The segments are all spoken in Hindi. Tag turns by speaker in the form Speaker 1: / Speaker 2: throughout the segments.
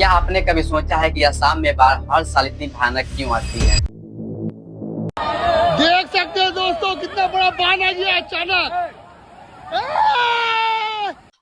Speaker 1: क्या आपने कभी सोचा है कि असम में बाढ़ हर साल इतनी भयानक क्यों आती है?
Speaker 2: देख सकते हैं दोस्तों कितना बड़ा बाढ़ आ गया अचानक।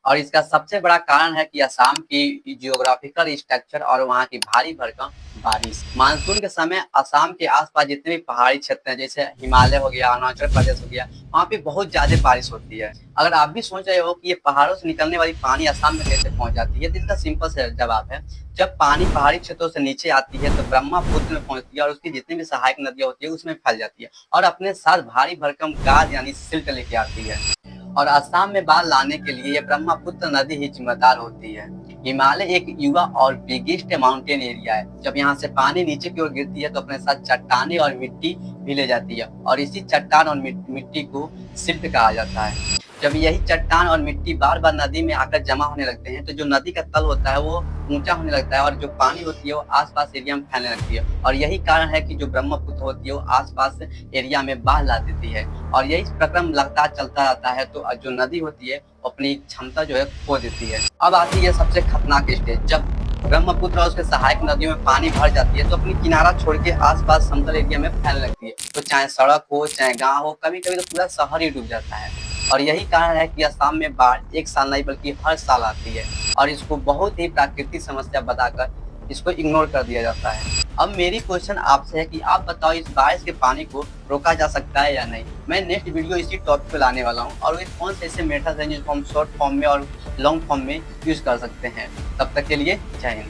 Speaker 1: और इसका सबसे बड़ा कारण है कि असम की जियोग्राफिकल स्ट्रक्चर और वहाँ की भारी भरकम बारिश। मानसून के समय असम के आसपास जितने भी पहाड़ी क्षेत्र हैं, जैसे हिमालय हो गया, अरुणाचल प्रदेश हो गया, वहाँ पे बहुत ज्यादा बारिश होती है। अगर आप भी सोच रहे हो कि ये पहाड़ों से निकलने वाली पानी असम में कैसे पहुंच जाती है, तो इसका सिंपल सा जवाब है, जब पानी पहाड़ी क्षेत्रों से नीचे आती है तो ब्रह्मपुत्र में पहुंचती है और उसकी जितनी भी सहायक नदियां होती है उसमें फैल जाती है और अपने साथ भारी भरकम गाद यानी सिल्ट लेके आती है। और असम में बाढ़ लाने के लिए ये ब्रह्मपुत्र नदी ही जिम्मेदार होती है। हिमालय एक युवा और बिगेस्ट माउंटेन एरिया है। जब यहाँ से पानी नीचे की ओर गिरती है तो अपने साथ चट्टाने और मिट्टी भी ले जाती है और इसी चट्टान और मिट्टी को सिल्ट कहा जाता है। जब यही चट्टान और मिट्टी बार बार नदी में आकर जमा होने लगते हैं तो जो नदी का तल होता है वो ऊंचा होने लगता है और जो पानी होती है वो आसपास एरिया में फैलने लगती है और यही कारण है कि जो ब्रह्मपुत्र होती है वो आसपास एरिया में बाढ़ ला देती है और यही प्रक्रम लगातार चलता रहता है तो जो नदी होती है अपनी क्षमता जो है खो देती है। अब आती है सबसे खतरनाक स्टेज, जब ब्रह्मपुत्र और उसके सहायक नदियों में पानी भर जाती है तो अपनी किनारा छोड़ के आसपास समतल एरिया में फैलने लगती है। तो चाहे सड़क हो चाहे गांव हो, कभी कभी तो पूरा शहर ही डूब जाता है। और यही कारण है कि असम में बाढ़ एक साल नहीं बल्कि हर साल आती है और इसको बहुत ही प्राकृतिक समस्या बताकर इसको इग्नोर कर दिया जाता है। अब मेरी क्वेश्चन आपसे है कि आप बताओ इस बारिश के पानी को रोका जा सकता है या नहीं। मैं नेक्स्ट वीडियो इसी टॉपिक पे लाने वाला हूँ और वे कौन से ऐसे मेथड हैं जिसको हम शॉर्ट फॉर्म में और लॉन्ग फॉर्म में यूज कर सकते हैं। तब तक के लिए जय हिंद।